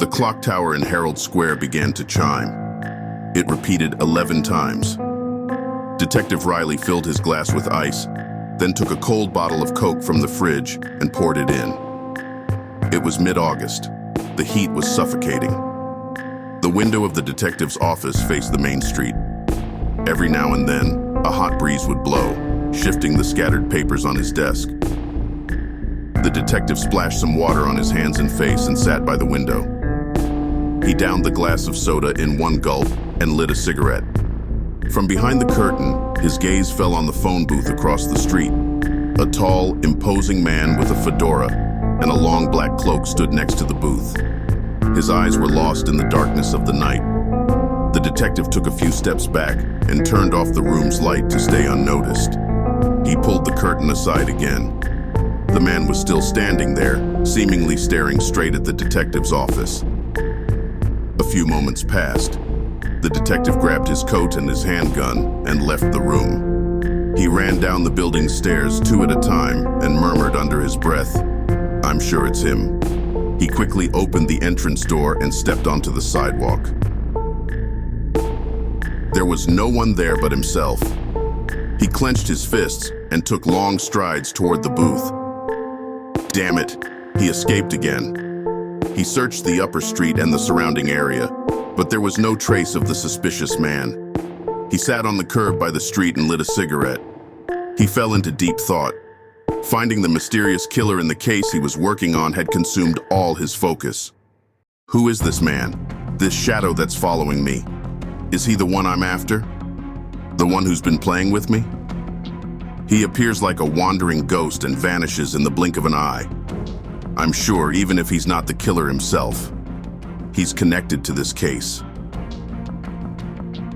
The clock tower in Herald Square began to chime. It repeated 11 times. Detective Riley filled his glass with ice, then took a cold bottle of Coke from the fridge and poured it in. It was mid-August. The heat was suffocating. The window of the detective's office faced the main street. Every now and then, a hot breeze would blow, shifting the scattered papers on his desk. The detective splashed some water on his hands and face and sat by the window. He downed the glass of soda in one gulp and lit a cigarette. From behind the curtain, his gaze fell on the phone booth across the street. A tall, imposing man with a fedora and a long black cloak stood next to the booth. His eyes were lost in the darkness of the night. The detective took a few steps back and turned off the room's light to stay unnoticed. He pulled the curtain aside again. The man was still standing there, seemingly staring straight at the detective's office. A few moments passed. The detective grabbed his coat and his handgun and left the room. He ran down the building's stairs 2 at a time and murmured under his breath, "I'm sure it's him." He quickly opened the entrance door and stepped onto the sidewalk. There was no one there but himself. He clenched his fists and took long strides toward the booth. Damn it, he escaped again. He searched the upper street and the surrounding area, but there was no trace of the suspicious man. He sat on the curb by the street and lit a cigarette. He fell into deep thought. Finding the mysterious killer in the case he was working on had consumed all his focus. Who is this man? This shadow that's following me? Is he the one I'm after? The one who's been playing with me? He appears like a wandering ghost and vanishes in the blink of an eye. I'm sure, even if he's not the killer himself, he's connected to this case.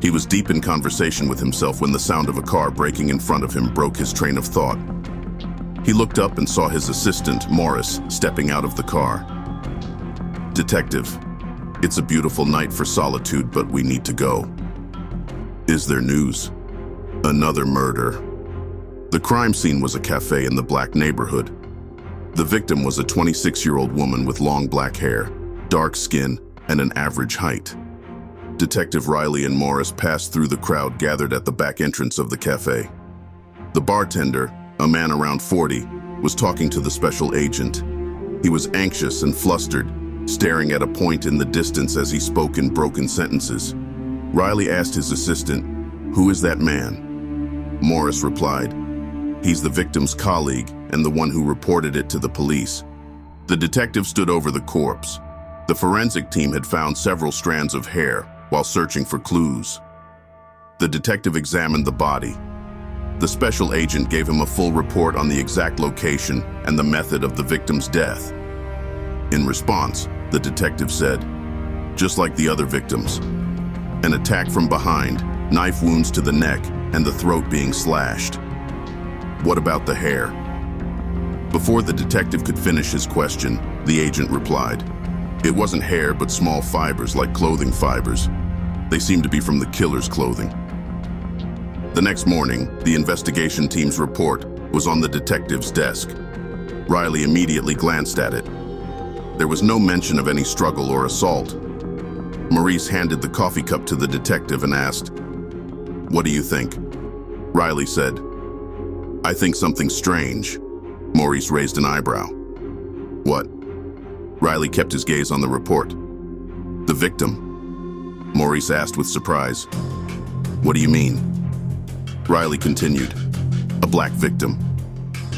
He was deep in conversation with himself when the sound of a car braking in front of him broke his train of thought. He looked up and saw his assistant, Morris, stepping out of the car. "Detective, it's a beautiful night for solitude, but we need to go." "Is there news?" "Another murder." The crime scene was a cafe in the black neighborhood. The victim was a 26-year-old woman with long black hair, dark skin, and an average height. Detective Riley and Morris passed through the crowd gathered at the back entrance of the cafe. The bartender, a man around 40, was talking to the special agent. He was anxious and flustered, staring at a point in the distance as he spoke in broken sentences. Riley asked his assistant, "Who is that man?" Morris replied, "He's the victim's colleague and the one who reported it to the police." The detective stood over the corpse. The forensic team had found several strands of hair while searching for clues. The detective examined the body. The special agent gave him a full report on the exact location and the method of the victim's death. In response, the detective said, "Just like the other victims. An attack from behind, knife wounds to the neck, and the throat being slashed." "What about the hair?" Before the detective could finish his question, the agent replied, "It wasn't hair but small fibers like clothing fibers. They seemed to be from the killer's clothing." The next morning, the investigation team's report was on the detective's desk. Riley immediately glanced at it. There was no mention of any struggle or assault. Maurice handed the coffee cup to the detective and asked, "What do you think?" Riley said, "I think something strange." Maurice raised an eyebrow. "What?" Riley kept his gaze on the report. "The victim," Maurice asked with surprise. "What do you mean?" Riley continued, "A black victim.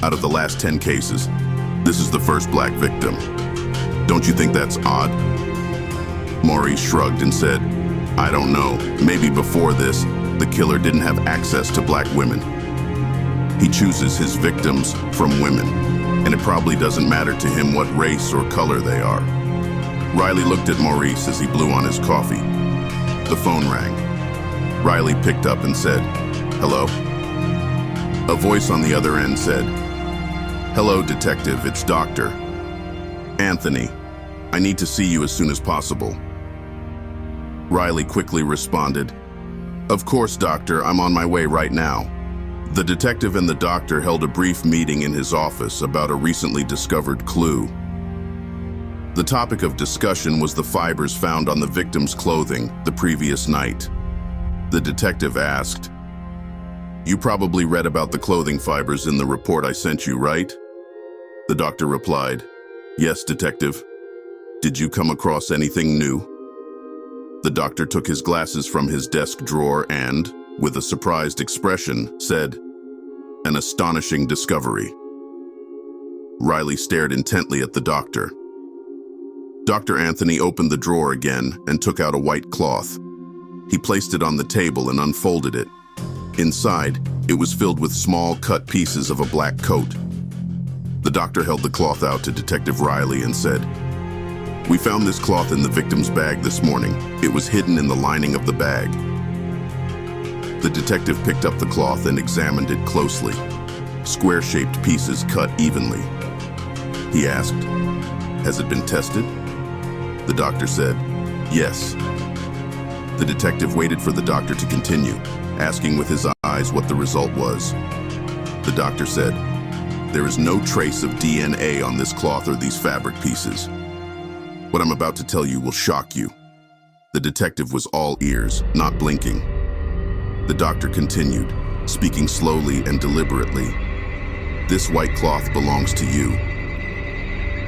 Out of the last 10 cases, this is the first black victim. Don't you think that's odd?" Maurice shrugged and said, "I don't know. Maybe before this, the killer didn't have access to black women. He chooses his victims from women, and it probably doesn't matter to him what race or color they are." Riley looked at Maurice as he blew on his coffee. The phone rang. Riley picked up and said, "Hello?" A voice on the other end said, "Hello, detective, it's Dr. Anthony. I need to see you as soon as possible." Riley quickly responded, "Of course, doctor, I'm on my way right now." The detective and the doctor held a brief meeting in his office about a recently discovered clue. The topic of discussion was the fibers found on the victim's clothing the previous night. The detective asked, "You probably read about the clothing fibers in the report I sent you, right?" The doctor replied, "Yes, detective. Did you come across anything new?" The doctor took his glasses from his desk drawer and, with a surprised expression, said, "An astonishing discovery." Riley stared intently at the doctor. Dr. Anthony opened the drawer again and took out a white cloth. He placed it on the table and unfolded it. Inside, it was filled with small cut pieces of a black coat. The doctor held the cloth out to Detective Riley and said, "We found this cloth in the victim's bag this morning. It was hidden in the lining of the bag." The detective picked up the cloth and examined it closely. Square-shaped pieces cut evenly. He asked, "Has it been tested?" The doctor said, "Yes." The detective waited for the doctor to continue, asking with his eyes what the result was. The doctor said, "There is no trace of DNA on this cloth or these fabric pieces. What I'm about to tell you will shock you." The detective was all ears, not blinking. The doctor continued, speaking slowly and deliberately. "This white cloth belongs to you."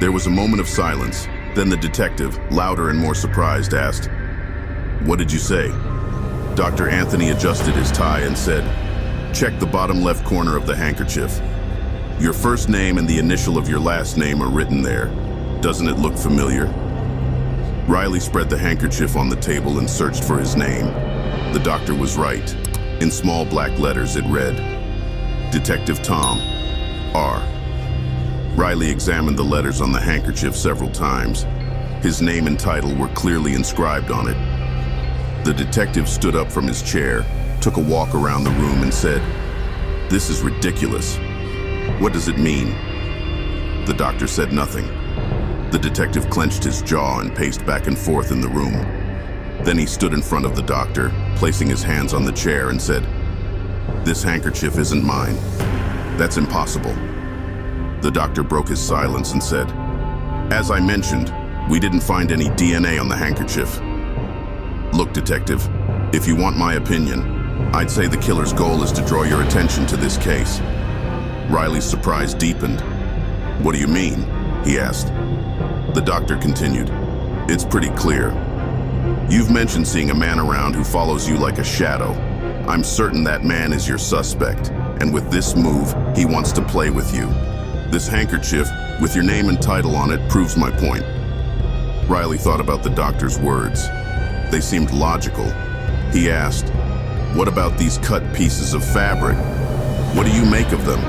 There was a moment of silence. Then the detective, louder and more surprised, asked, "What did you say?" Dr. Anthony adjusted his tie and said, "Check the bottom left corner of the handkerchief. Your first name and the initial of your last name are written there. Doesn't it look familiar?" Riley spread the handkerchief on the table and searched for his name. The doctor was right. In small black letters it read, "Detective Tom, R." Riley examined the letters on the handkerchief several times. His name and title were clearly inscribed on it. The detective stood up from his chair, took a walk around the room and said, "This is ridiculous. What does it mean?" The doctor said nothing. The detective clenched his jaw and paced back and forth in the room. Then he stood in front of the doctor, placing his hands on the chair and said, "This handkerchief isn't mine. That's impossible." The doctor broke his silence and said, "As I mentioned, we didn't find any DNA on the handkerchief. Look, detective, if you want my opinion, I'd say the killer's goal is to draw your attention to this case." Riley's surprise deepened. "What do you mean?" he asked. The doctor continued, "It's pretty clear. You've mentioned seeing a man around who follows you like a shadow. I'm certain that man is your suspect, and with this move, he wants to play with you. This handkerchief, with your name and title on it, proves my point." Riley thought about the doctor's words. They seemed logical. He asked, "What about these cut pieces of fabric? What do you make of them?"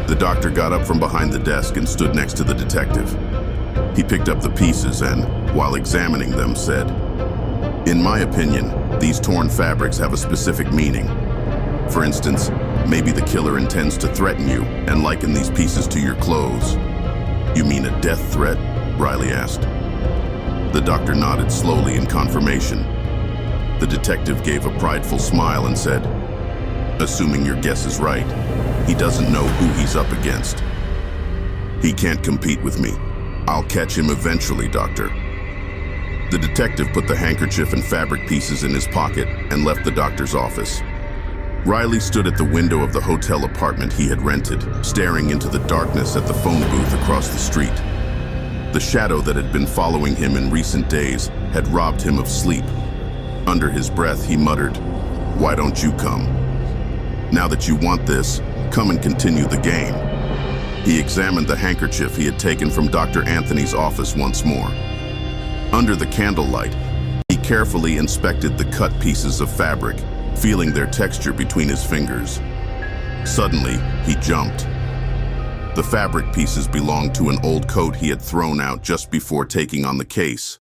The doctor got up from behind the desk and stood next to the detective. He picked up the pieces and, while examining them, said, "In my opinion, these torn fabrics have a specific meaning. For instance, maybe the killer intends to threaten you and liken these pieces to your clothes." "You mean a death threat?" Riley asked. The doctor nodded slowly in confirmation. The detective gave a prideful smile and said, "Assuming your guess is right, he doesn't know who he's up against. He can't compete with me. I'll catch him eventually, doctor." The detective put the handkerchief and fabric pieces in his pocket and left the doctor's office. Riley stood at the window of the hotel apartment he had rented, staring into the darkness at the phone booth across the street. The shadow that had been following him in recent days had robbed him of sleep. Under his breath, he muttered, "Why don't you come? Now that you want this, come and continue the game." He examined the handkerchief he had taken from Dr. Anthony's office once more. Under the candlelight, he carefully inspected the cut pieces of fabric, feeling their texture between his fingers. Suddenly, he jumped. The fabric pieces belonged to an old coat he had thrown out just before taking on the case.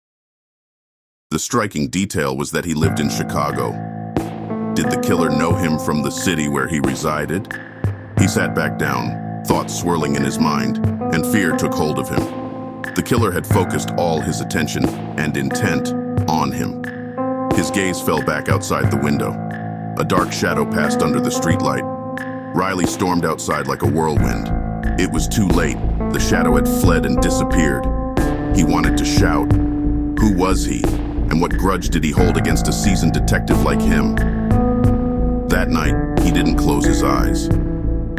The striking detail was that he lived in Chicago. Did the killer know him from the city where he resided? He sat back down, thoughts swirling in his mind, and fear took hold of him. The killer had focused all his attention and intent on him. His gaze fell back outside the window. A dark shadow passed under the streetlight. Riley stormed outside like a whirlwind. It was too late. The shadow had fled and disappeared. He wanted to shout. Who was he? And what grudge did he hold against a seasoned detective like him? That night, he didn't close his eyes.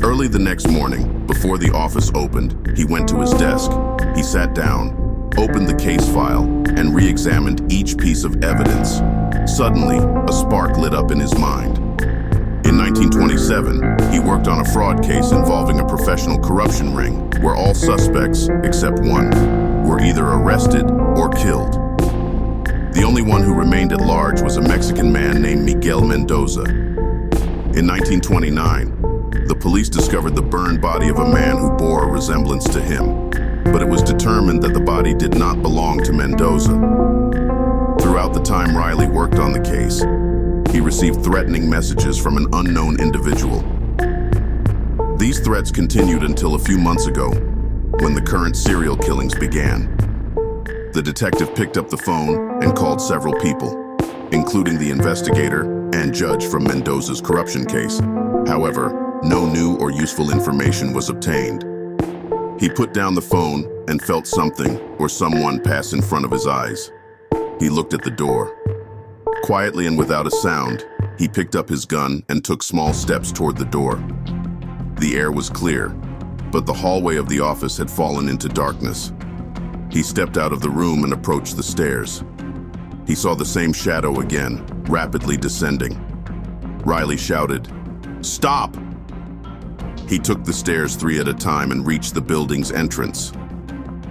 Early the next morning, before the office opened, he went to his desk. He sat down, opened the case file, and re-examined each piece of evidence. Suddenly, a spark lit up in his mind. In 1927, he worked on a fraud case involving a professional corruption ring, where all suspects, except one, were either arrested or killed. The only one who remained at large was a Mexican man named Miguel Mendoza. In 1929, the police discovered the burned body of a man who bore a resemblance to him, but it was determined that the body did not belong to Mendoza. Throughout the time Riley worked on the case, he received threatening messages from an unknown individual. These threats continued until a few months ago, when the current serial killings began. The detective picked up the phone and called several people, including the investigator and judge from Mendoza's corruption case. However, no new or useful information was obtained. He put down the phone and felt something or someone pass in front of his eyes. He looked at the door. Quietly and without a sound, he picked up his gun and took small steps toward the door. The air was clear, but the hallway of the office had fallen into darkness. He stepped out of the room and approached the stairs. He saw the same shadow again, rapidly descending. Riley shouted, "Stop!" He took the stairs 3 at a time and reached the building's entrance.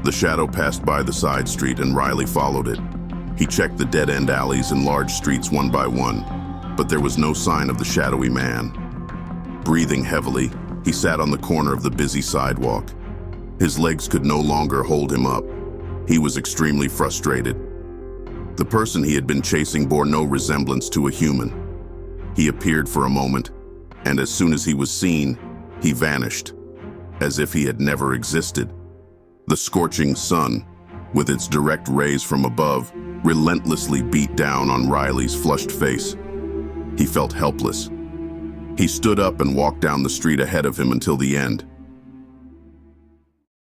The shadow passed by the side street and Riley followed it. He checked the dead-end alleys and large streets one by one, but there was no sign of the shadowy man. Breathing heavily, he sat on the corner of the busy sidewalk. His legs could no longer hold him up. He was extremely frustrated. The person he had been chasing bore no resemblance to a human. He appeared for a moment, and as soon as he was seen, he vanished, as if he had never existed. The scorching sun, with its direct rays from above, relentlessly beat down on Riley's flushed face. He felt helpless. He stood up and walked down the street ahead of him until the end.